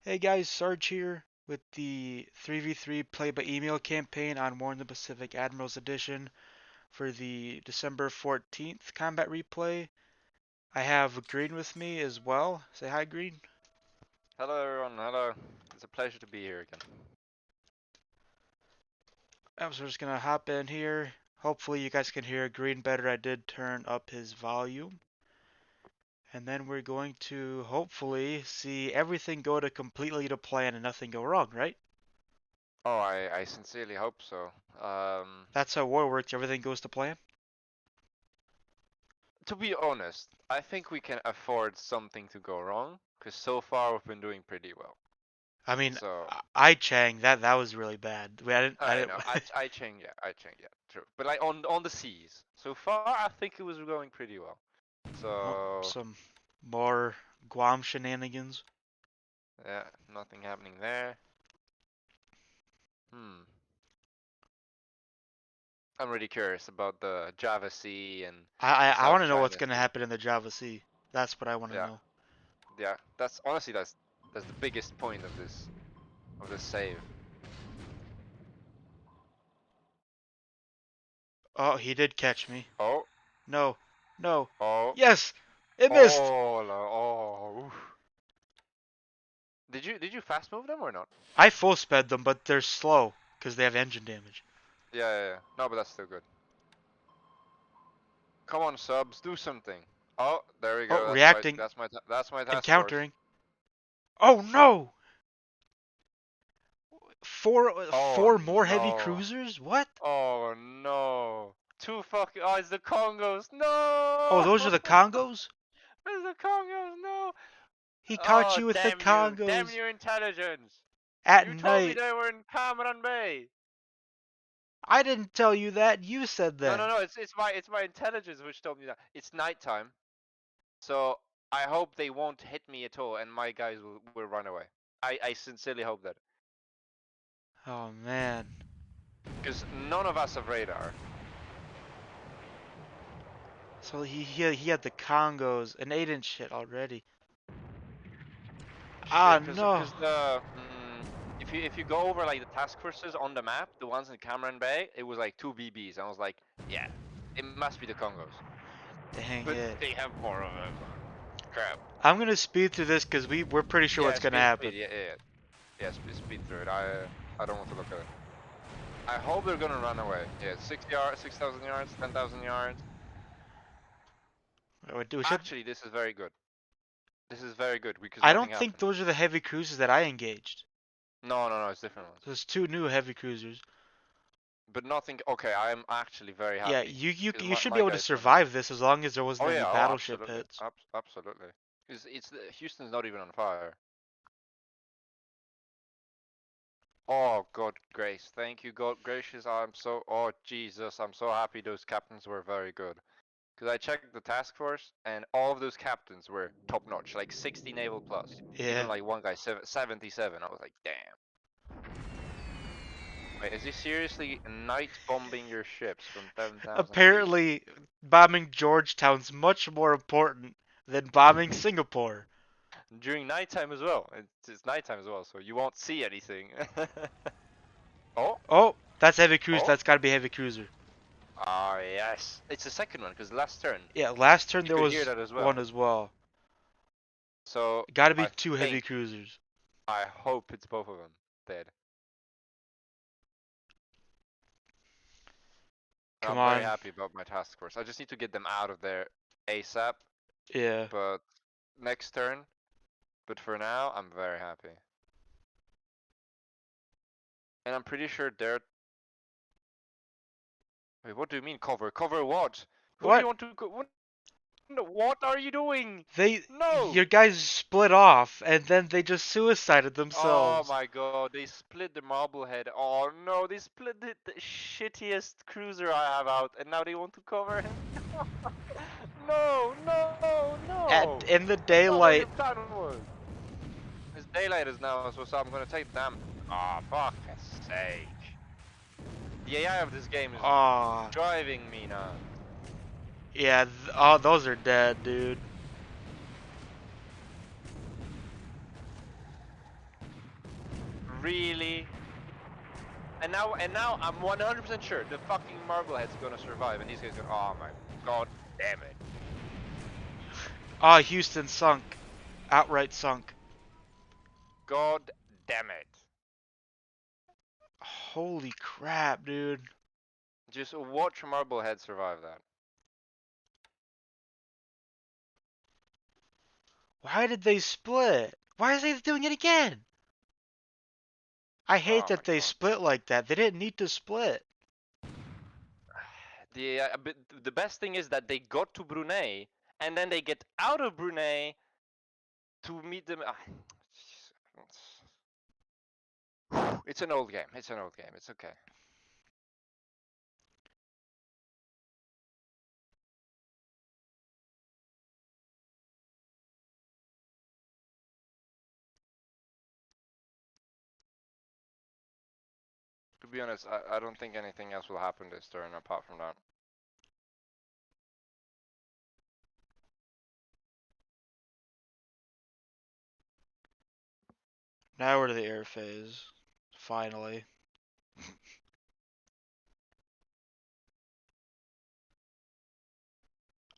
Hey guys, Sarge here with the 3v3 play by email campaign on War in the Pacific Admirals Edition for the December 14th combat replay. I have Green with me as well. Say hi, Green. Hello everyone, hello. It's a pleasure to be here again. So we're just gonna hop in here. Hopefully you guys can hear Green better. I did turn up his volume. And then we're going to hopefully see everything go completely to plan and nothing go wrong, right? Oh, I sincerely hope so. That's how war works. Everything goes to plan. To be honest, I think we can afford something to go wrong, because so far we've been doing pretty well. I mean, So, I-Chang, that was really bad. I I didn't. know, I changed, yeah, true. But like on the seas, so far I think it was going pretty well. Oh, So, some more Guam shenanigans. yeah, nothing happening there. Hmm. I'm really curious about the Java Sea and I the I South want to know what's China gonna Sea. happen in the Java Sea. That's what I want to Yeah, know. yeah. That's honestly that's the biggest point of this save. Oh, he did catch me. Oh, No, no. oh, Yes, it missed. oh, oof. Did you fast move them or not? I full sped them, but they're slow because they have engine damage. Yeah. No, but that's still good. Come on, subs, do something. Oh, there we Oh, go. reacting That's my and task force. countering. Oh no! Oh Four more heavy no. cruisers? What? Oh no. Two fucking. Oh, it's the Congos. Oh, No. those are the Congos? It's the Congos. No. He caught Oh, you with the damn you. Damn Congos your intelligence. at You told me night. they were in Cameron Bay. I didn't tell you that. You said No, that. no. It's my intelligence which told me that. It's nighttime. So I hope they won't hit me at all, and my guys will run away. I sincerely hope that, Oh man. because none of us have radar. So he had the Congos and 8-inch hit already. Ah Shit, because no. because if you go over like the task forces on the map, the ones in Cameron Bay, it was like 2 BBs. I was like, yeah, it must be the Congos, Dang but it. they have more of them. Crap. I'm gonna speed through this because we're pretty sure Yeah, what's gonna speed. happen. Yeah. Speed through it. I don't want to look at it. I hope they're gonna run away. Yeah, 6 yards, 6,000 yards, 10,000 yards. We should. Actually, this is very good. This is very good because I nothing don't think happened. those are the heavy cruisers that I engaged. No, it's different ones. There's two new heavy cruisers. But nothing. Okay, I am actually very Yeah, happy you because you should be my able to guys went away. survive this as long as there wasn't Oh any yeah, oh battleship absolutely, hits. absolutely. Because Houston's not even on fire. Oh God, grace, thank you, God gracious. Oh Jesus, I'm so happy those captains were very good. Because I checked the task force and all of those captains were top notch, like 60 naval plus. Even Yeah. like one guy 77. I was like, damn. Wait, is he seriously night bombing your ships from 10,000 feet? Apparently, bombing Georgetown's much more important than bombing Singapore. During nighttime as well. It's nighttime as well, so you won't see anything. Oh, Oh, that's heavy cruiser. oh. That's got to be heavy cruiser. Ah, yes. It's the second one, because last turn, Yeah, last turn you there could hear was that as one well. as well. So, Got to be I two heavy think, cruisers. I hope it's both of them dead. Come I'm very on. happy about my task force. I just need to get them out of there ASAP, Yeah. but next turn. But for now, I'm very happy. And I'm pretty sure they're... Wait, what do you mean cover? Cover what? Who do you What? want to... What are you doing? No! Your guys split off, and then they just suicided Oh themselves. my god, they split the Marblehead. Oh no, they split the shittiest cruiser I have out, and now they want to cover him? No, no! In the That's not what your daylight. plan was. It's daylight is now, so I'm gonna take them. Ah, oh, fuck's sake. The AI of this game is Aw. driving me nuts. Yeah, oh, those are dead, dude. Really? And now I'm 100% sure the fucking Marblehead's gonna survive, and these guys go, oh my god damn it. Ah, Houston sunk. Outright sunk. God damn it. Holy crap, dude. Just watch Marblehead survive that. Why did they split? Why are they doing it again? I hate Oh my that they god. split like that. They didn't need to split. But the best thing is that they got to Brunei, and then they get out of Brunei to meet them. It's an old game. It's an old game. It's okay. To be honest, I don't think anything else will happen this turn apart from that. Now we're to the air phase. Finally.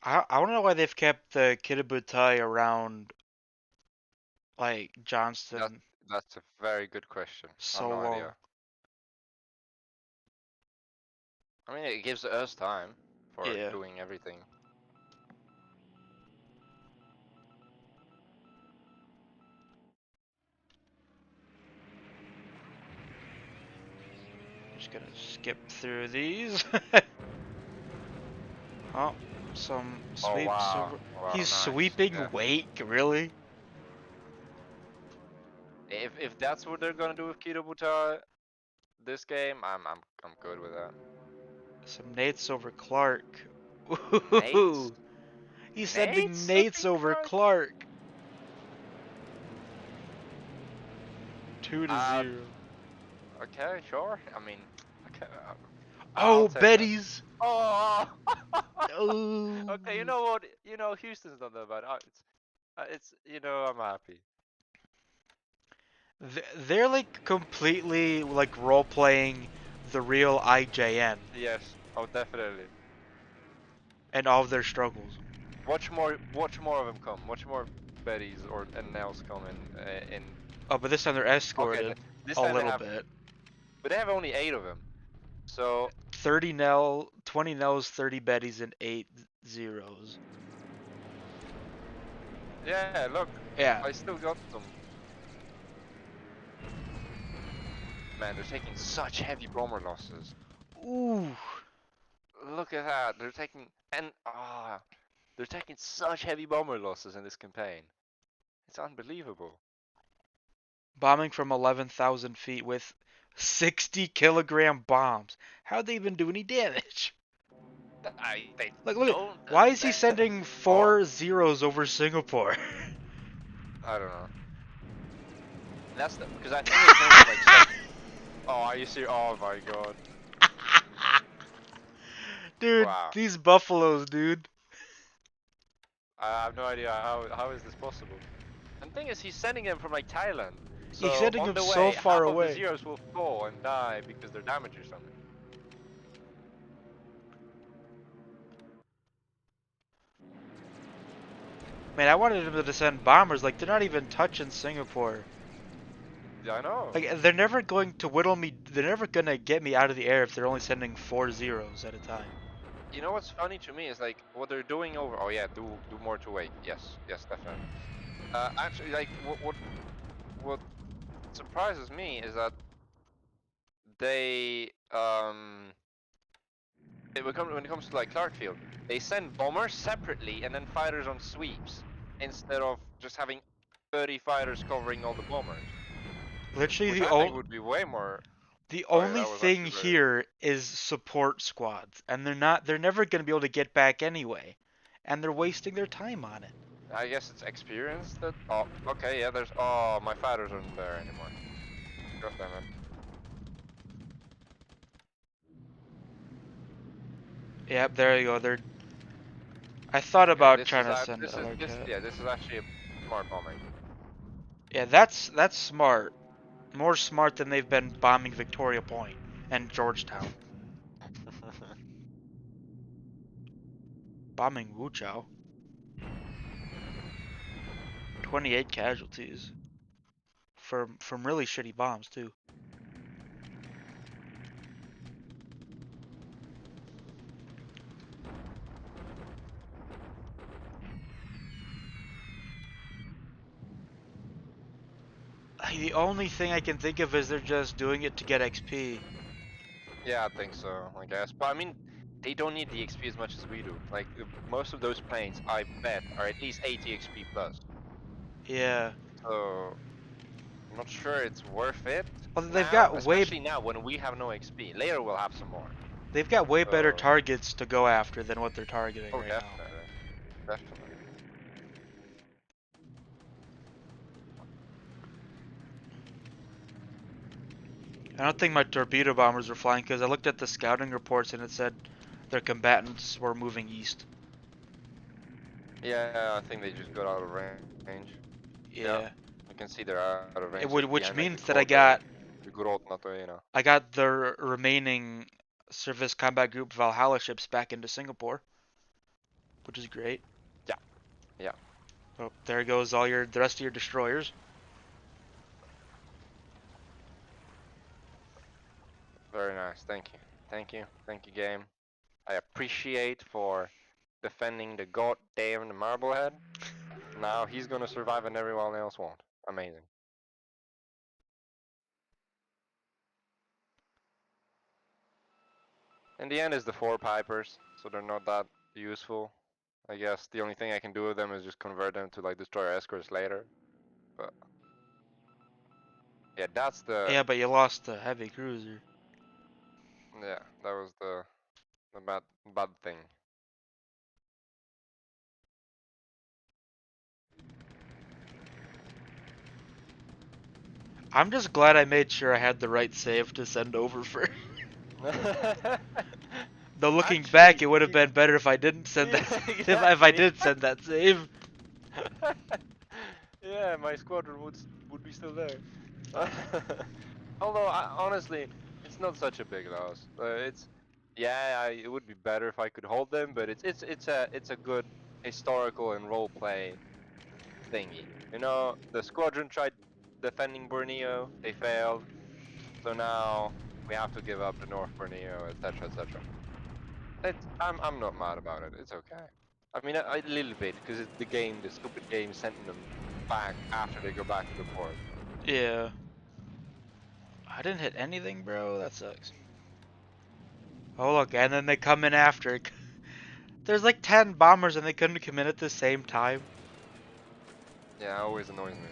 I don't know why they've kept the Kitabutai around, like, Johnston That's a very good question. I have so no long. idea. I mean, it gives us time for Yeah. doing everything. Just gonna skip through these. Oh, some Oh sweeps wow, over. wow, He's nice. sweeping Yeah. wake, really? If that's what they're gonna do with Kitabuta this game, I'm good with that. Some Nates over Clark. Nate's Ooh, he's sending Nate's Nates slipping over Clark. Clark. 2-0. Okay, sure. I mean, okay, I'll Oh, take that. Betty's. Oh. Oh. Okay, you know what? You know, Houston's not that bad. It's you know, I'm happy. They're like completely like role playing the real IJN Yes. Oh, definitely. and all of their struggles. Watch more of them come. Watch more Bettys or and Nels come in. Oh, but this time they're Okay, escorted this a time they little have, bit. but they have only 8 of them. So 30 Nell, 20 Nels, 30 Bettys, and 8 zeros. yeah, look, Yeah. I still got them. Man, they're taking such heavy bomber losses. Ooh. Look at that. They're taking such heavy bomber losses in this campaign. It's unbelievable. Bombing from 11,000 feet with 60-kilogram bombs. How'd they even do any damage? They Like, look, don't. why is he sending Oh, 4 zeros over Singapore? I don't know. That's because I think it's only like 7. Oh, are you serious? Oh my god. Dude, Wow. these buffaloes, dude. I have no idea how is this possible. And the thing is, he's sending them from like Thailand. He's So sending on them the so way, far half of the away. zeros will fall and die because they're damaged or something. Man, I wanted them to send bombers. Like, they're not even touching Singapore. Yeah, I know. Like, they're never going to whittle me. They're never gonna get me out of the air if they're only sending 4 zeros at a time. You know what's funny to me is like what they're doing over. Oh yeah, do more to wake. Yes, yes, definitely. Actually, like what surprises me is that they when it comes to like Clarkfield, they send bombers separately and then fighters on sweeps instead of just having 30 fighters covering all the bombers, Literally, which I think would be way more. the Oh yeah, only that was thing actually very. here is support squads, and they're never gonna be able to get back anyway, and they're wasting their time on it. I guess it's experience that. Oh, okay, yeah. There's. Oh, my fighters aren't there anymore. God damn it. Yep, there you go. I thought Okay, about trying to send other cat. this is actually a smart bombing. Yeah, that's smart. More smart than they've been bombing Victoria Point and Georgetown. Bombing Wuchao. 28 casualties. From really shitty bombs, too. The only thing I can think of is they're just doing it to get XP. Yeah, I think so, I guess. But I mean, they don't need the XP as much as we do. Like, most of those planes, I bet, are at least 80 XP plus. Yeah. So, I'm not sure it's worth it Well, now, especially now when we have no XP. Later we'll have some more. they've got way better So, targets to go after than what they're targeting oh, right now. definitely. Definitely. I don't think my torpedo bombers were flying because I looked at the scouting reports and it said their combatants were moving east. Yeah, I think they just got out of range. Yeah, Yeah. you can see they're out of range. It They're would, which behind like the means that I quarter, got the Grotnato, you know. I got the remaining Service Combat Group Valhalla ships back into Singapore, which is great. Yeah, yeah. Oh, there goes the rest of your destroyers. Very nice. Thank you. Thank you. Thank you, game. I appreciate for defending the goddamn Marblehead. Now he's gonna survive and everyone else won't. Amazing. In the end is the four Pipers, so they're not that useful. I guess the only thing I can do with them is just convert them to like destroyer escorts later. But yeah, that's the Yeah, but you lost the heavy cruiser. yeah, that was the bad thing. I'm just glad I made sure I had the right save to send over for. Though looking back, Actually, it would have been better if I didn't send yeah, that. If I exactly. did send that save. Yeah, my squadron would be still there. Although honestly, it's not such a big loss. It's yeah, it would be better if I could hold them, but it's a good historical and role play thingy. You know, the squadron tried defending Borneo, they failed, so now we have to give up the North Borneo, etc., etc. I'm not mad about it. It's okay. I mean, a little bit because it's the stupid game, sending them back after they go back to the port. Yeah. I didn't hit anything, bro. That sucks. Oh look, and then they come in after. There's like 10 bombers and they couldn't come in at the same time. Yeah, it always annoys me.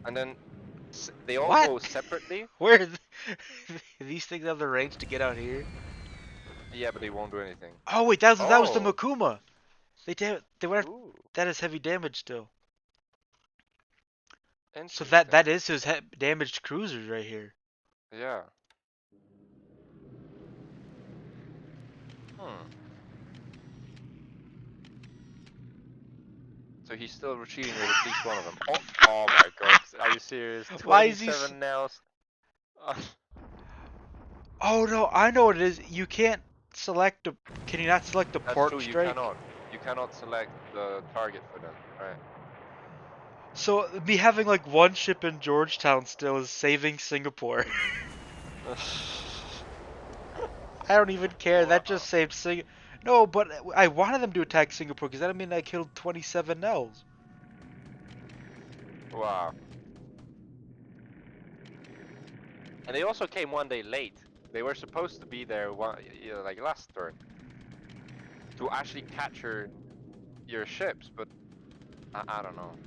And then they all What? go separately. Where these things have the range to get out here? Yeah, but they won't do anything. Oh wait, that was the Oh, Makuma. They went. ooh, That is heavy damage still. So that interesting. that is his damaged cruisers right here. Yeah. Hmm. So he's still retreating with at least one of them. Oh, oh my God! Are you serious? Why is he? 27 nails. Oh no, I know what it is. You can't select a. Can you not select a That's true. port strike? You cannot select the target for them. Right. So me having like one ship in Georgetown still is saving Singapore. I don't even care. That Wow. just saved Sing. No, but I wanted them to attack Singapore because that would mean I killed 27 Nels. Wow. And they also came one day late. They were supposed to be there like last turn to actually capture your ships, but I don't know.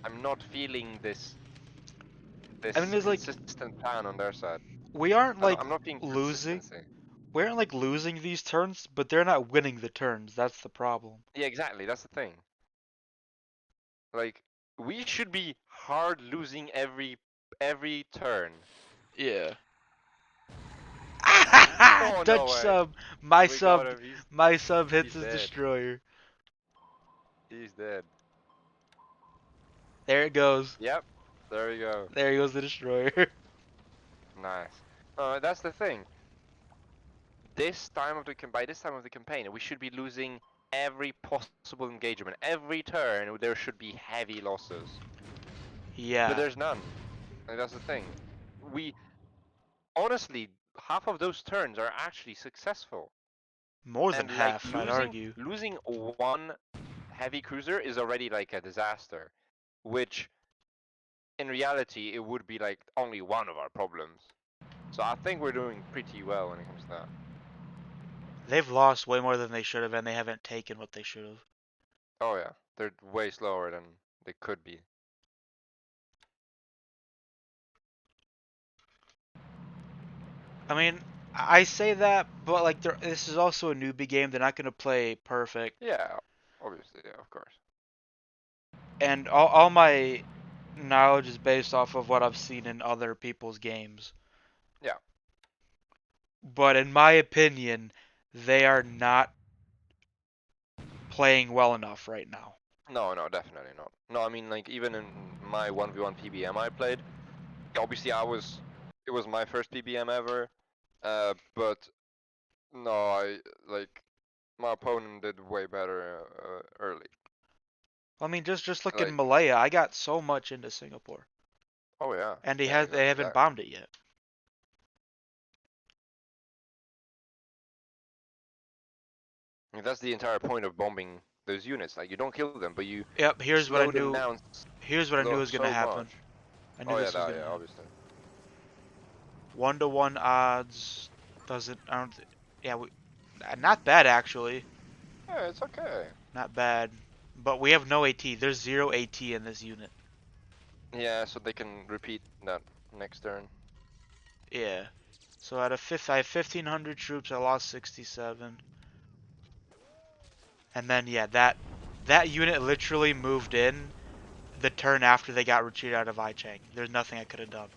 I'm not feeling I mean, this there's like consistent plan on their side. we aren't like I'm not being losing. consistency. We aren't like losing these turns, but they're not winning the turns. That's the problem. Yeah, exactly. That's the thing. Like we should be hard losing every turn. Yeah. Oh no Dutch way. sub. My We got sub. him. My sub hits He's his dead. destroyer. He's dead. There it goes. Yep. There we go. There goes the destroyer. Nice. That's the thing. By this time of the campaign, we should be losing every possible engagement. Every turn, there should be heavy losses. But Yeah, there's none. And that's the thing. We honestly, half of those turns are actually successful. more than And like half, I'd argue. losing one heavy cruiser is already like a disaster, which in reality it would be like only one of our problems. So I think we're doing pretty well when it comes to that. They've lost way more than they should have, and they haven't taken what they should have. Oh yeah, they're way slower than they could be. I mean, I say that, but like, this is also a newbie game. They're not gonna play perfect, Yeah, obviously, yeah, of course. and all my knowledge is based off of what I've seen in other people's games. Yeah. But in my opinion, they are not playing well enough right now. No, no, definitely not. No, I mean like even in my 1v1 PBM I played, obviously it was my first PBM ever. But no, I like my opponent did way better early. I mean, just look at Like, Malaya. I got so much into Singapore, oh yeah, and yeah, they haven't exactly. bombed it yet. And that's the entire point of bombing those units. Like you don't kill them, but you Yep, slow them down here's what I knew was gonna so happen. much. I knew Oh yeah, this was that gonna yeah, happen. obviously. 1-to-1 odds doesn't. I don't. Yeah, not bad actually. Yeah, it's okay. Not bad. But we have no AT. There's zero AT in this unit. Yeah, so they can repeat that next turn. Yeah. So at a fifth, I have 1,500 troops. I lost 67. And then yeah, that unit literally moved in the turn after they got retreated out of Ichang. There's nothing I could have done.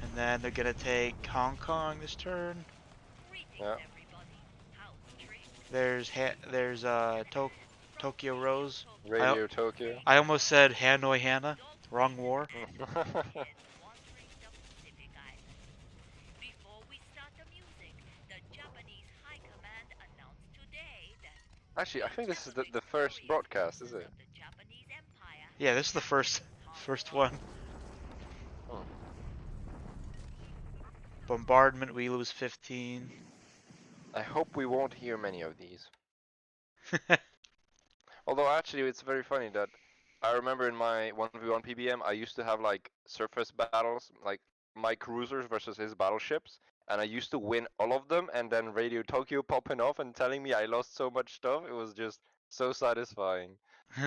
And then they're gonna take Hong Kong this turn. Yeah. There's Tokyo Rose. I Radio Tokyo. I almost said Hanoi Hannah. Wrong war. Actually, I think this is the first broadcast, is it? Yeah, this is the first one. Hmm. Bombardment, we lose 15. I hope we won't hear many of these. Although actually, it's very funny that I remember in my 1v1 PBM, I used to have like surface battles, like my cruisers versus his battleships, and I used to win all of them, and then Radio Tokyo popping off and telling me I lost so much stuff. It was just so satisfying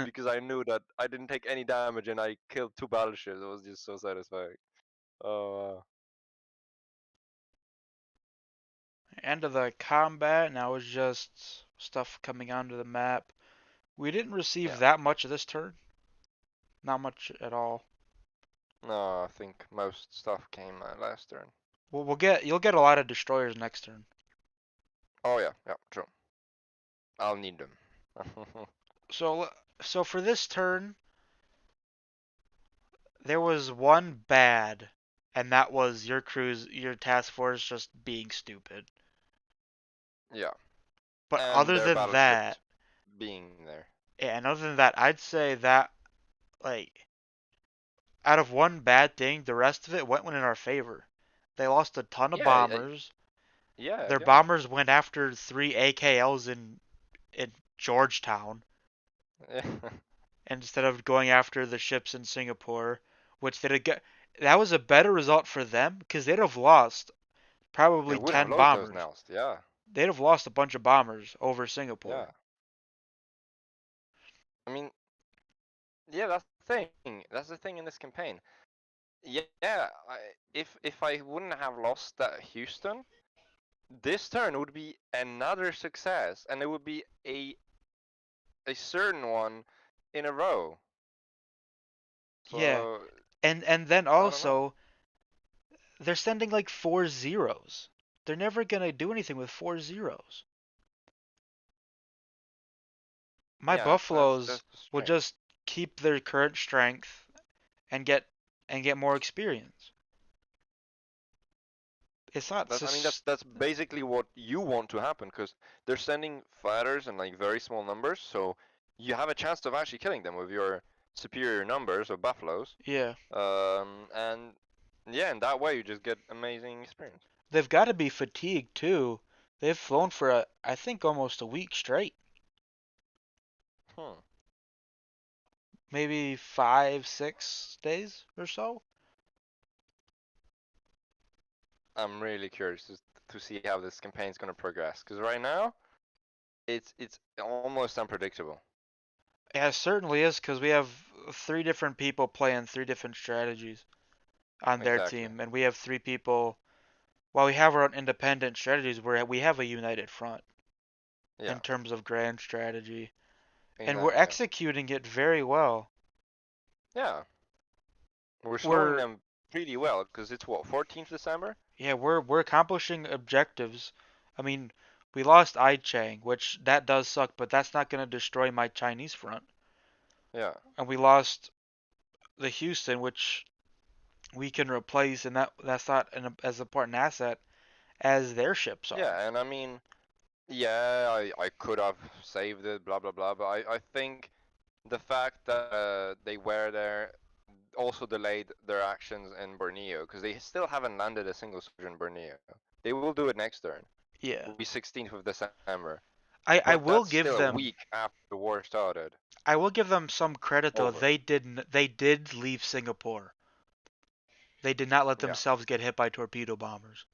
because I knew that I didn't take any damage and I killed two battleships. It was just so satisfying. Oh, End of the combat. Now it's just stuff coming onto the map. We didn't receive yeah. that much of this turn. Not much at all. No, I think most stuff came last turn. You'll get a lot of destroyers next turn. Oh yeah, yeah, true. I'll need them. So for this turn, there was one bad, and that was your task force just being stupid. Yeah, But and other their than that, battleships being there. yeah, and other than that, I'd say that like out of one bad thing, the rest of it went in our favor. They lost a ton of Yeah, bombers. yeah, Their yeah. bombers went after 3 AKLs in Georgetown instead of going after the ships in Singapore, which they'd get. That was a better result for them because they'd have lost They probably would have 10 lost those bombers. now. Yeah, They'd have lost a bunch of bombers over yeah. Singapore. I mean, yeah, that's the thing. That's the thing in this campaign. Yeah, if I wouldn't have lost that Houston, this turn would be another success, and it would be a certain one in a row. Yeah, So and then I don't know. also they're sending like 4 zeros. They're never gonna do anything with 4 zeros. My Yeah, that's Buffaloes will strange. just keep their current strength and get more experience. It's not I mean, just that's basically what you want to happen, because they're sending fighters in like very small numbers, so you have a chance of actually killing them with your superior numbers of buffaloes. yeah. And yeah, in that way you just get amazing experience. They've got to be fatigued too. They've flown for I think almost a week straight, Hmm. maybe 5, 6 days or so. I'm really curious to see how this campaign is going to progress, because right now it's almost unpredictable. Yeah, it certainly is because we have 3 different people playing 3 different strategies on their Exactly. team, and we have 3 people. While we have our own independent strategies, we have a united front Yeah. in terms of grand strategy, and we're Exactly. executing it very well. Yeah. We're slowing We're them pretty well, because it's what, 14th December? yeah, we're accomplishing objectives. I mean, we lost I Chang, which that does suck, but that's not going to destroy my Chinese front. Yeah. And we lost the Houston, which we can replace, and that's not as important asset as their ships are. Yeah, and I mean, yeah, I could have saved it, blah blah blah, but I think the fact that they were there also delayed their actions in Borneo, because they still haven't landed a single soldier in Borneo. They will do it next turn. Yeah, Will be 16th of December, I but will that's give still a them week after the war started. I will give them some credit though. Over. They did leave Singapore. They did not let Yeah, themselves get hit by torpedo bombers.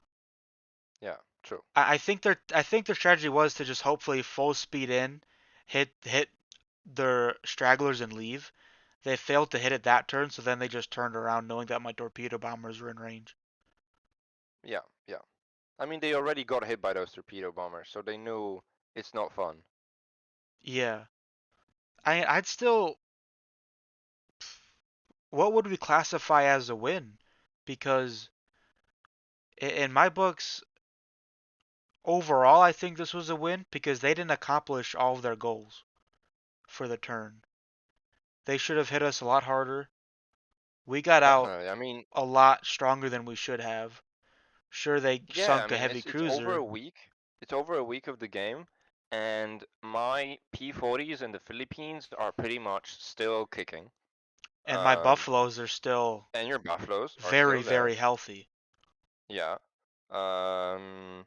yeah, true. I think their strategy was to just hopefully full speed in, hit their stragglers and leave. They failed to hit it that turn, so then they just turned around knowing that my torpedo bombers were in range. Yeah, yeah. I mean, they already got hit by those torpedo bombers, so they knew it's not fun. Yeah. I'd still what would we classify as a win? Because in my books, overall, I think this was a win because they didn't accomplish all of their goals for the turn. They should have hit us a lot harder. We got out Definitely. I mean, a lot stronger than we should have. Sure, they yeah, I sunk a mean, heavy it's over a cruiser, week. It's over a week of the game, and my P40s in the Philippines are pretty much still kicking. and my Um, buffaloes are still and your Buffaloes are very, still very there. healthy. Yeah. Um,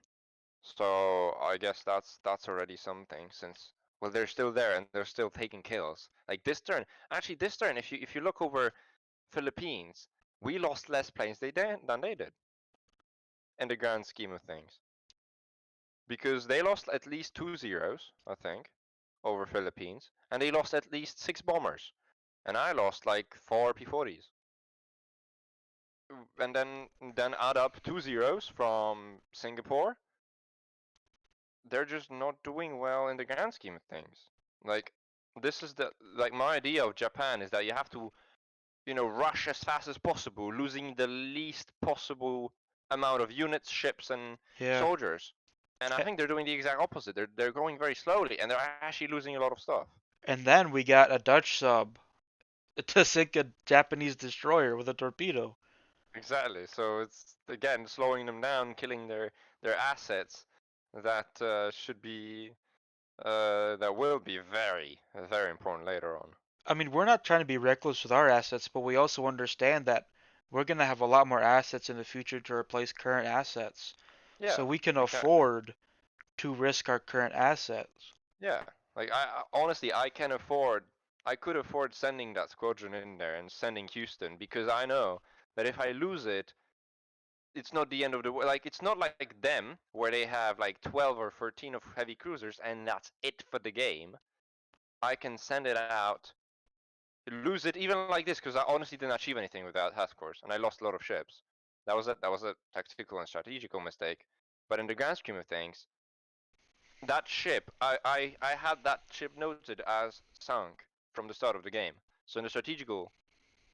so I guess that's already something, since well they're still there and they're still taking kills. Like this turn, actually this turn, if you look over Philippines, we lost less planes than they did in the grand scheme of things, because they lost at least 2 zeros, I think, over Philippines, and they lost at least 6 bombers, and I lost like 4 P40s, and then add up 2 zeros from Singapore. They're just not doing well in the grand scheme of things. Like, this is the like my idea of Japan is that you have to, rush as fast as possible, losing the least possible amount of units, ships, and Yeah. soldiers. And I think they're doing the exact opposite. They're going very slowly, and they're actually losing a lot of stuff. And then we got a Dutch sub to sink a Japanese destroyer with a torpedo. Exactly. So it's again slowing them down, killing their assets that should be that will be very very important later on. I mean, we're not trying to be reckless with our assets, but we also understand that we're going to have a lot more assets in the future to replace current assets. So Yeah, we can exactly. afford to risk our current assets. Yeah, like honestly, I could afford sending that squadron in there and sending Houston, because I know that if I lose it, it's not the end of the world. Like, it's not like them where they have like 12 or 13 of heavy cruisers and that's it for the game. I can send it out, lose it even like this, because I honestly didn't achieve anything with that task force and I lost a lot of ships. That was a tactical and strategical mistake. But in the grand scheme of things, that ship, I had that ship noted as sunk from the start of the game. So in the strategical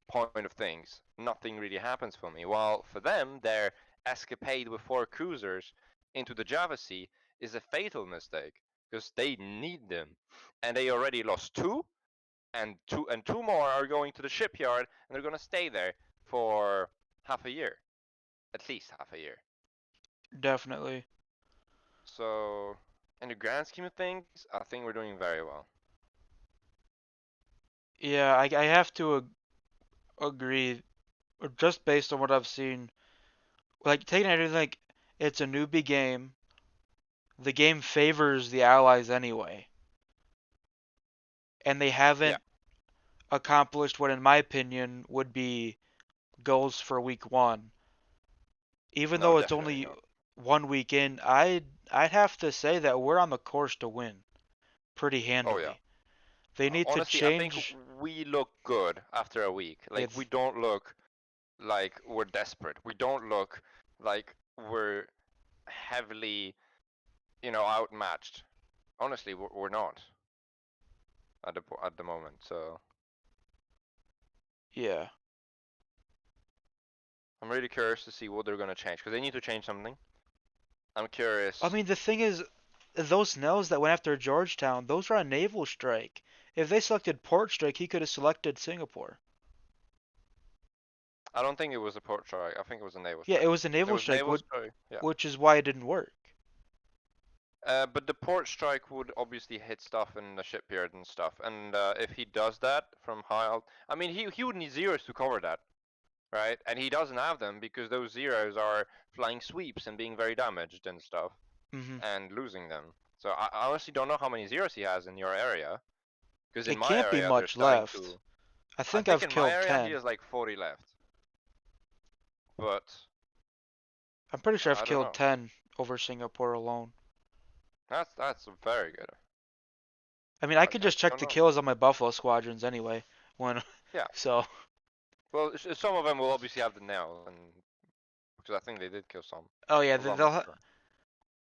point of things, nothing really happens for me. While for them, their escapade with 4 cruisers into the Java Sea is a fatal mistake, because they need them, and they already lost 2. and two more are going to the shipyard, and they're gonna stay there for half a year, at least half a year. Definitely. So, in the grand scheme of things, I think we're doing very well. Yeah, I have to agree, just based on what I've seen. Like taking everything, like it's a newbie game. The game favors the allies anyway, and they Yeah, haven't accomplished what, in my opinion, would be goals for week one. Even no, though it's definitely only not. 1 week in, I'd have to say that we're on the course to win pretty Oh yeah. handily. They need to Honestly, I think change. we look good after a week. Like, we It's don't look like we're desperate. We don't look like we're heavily, outmatched. Honestly, we're not at the moment. So yeah. I'm really curious to see what they're gonna change, because they need to change something. I'm I curious. mean, the thing is, those Nels that went after Georgetown, those were on naval strike. If they selected port strike, he could have selected Singapore. I don't think it was a port strike. I think it was a naval Yeah, it strike. was a It naval was strike, naval strike. Yeah. which is why it didn't work. But the port strike would obviously hit stuff in the shipyard and stuff. And if he does that from high alt, I mean, he would need zeros to cover that, right? And he doesn't have them because those zeros are flying sweeps and being very damaged and stuff Hmm. and losing them. So I honestly don't know how many zeros he has in your area, because in It my can't be area they're much starting left. to. I I think think I've in my killed area he 10. has like 40 left, but I'm pretty sure I've I don't killed know. 10 over Singapore alone. That's very good. I mean, I I, could I just check don't the know. kills on my Buffalo squadrons anyway. When, Yeah. so, Well, some of them will obviously have the nail, and because I think they did kill some. oh yeah, Although I'm they'll. not sure.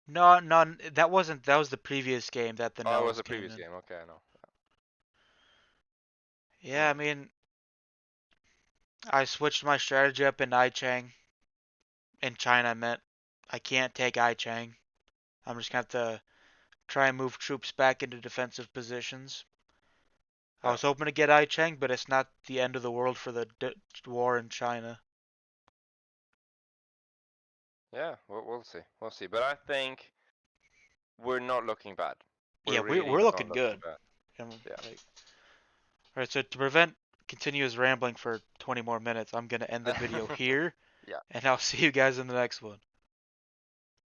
No, no, that wasn't. That was the previous game that the Oh, it was Nels a came previous in. game. Okay, I know. Yeah, I Hmm. mean, I switched my strategy up in Chang. In China, I meant I can't take Chang. I'm just gonna have to try and move troops back into defensive positions. I Yeah. was hoping to get Chang, but it's not the end of the world for the war in China. Yeah. We'll see. We'll see. But I think we're not looking bad. Yeah, We're really we're not looking looking good. bad. Yeah. Like, all right, so to prevent continuous rambling for 20 more minutes, I'm gonna end the video here, Yeah. and I'll see you guys in the next one.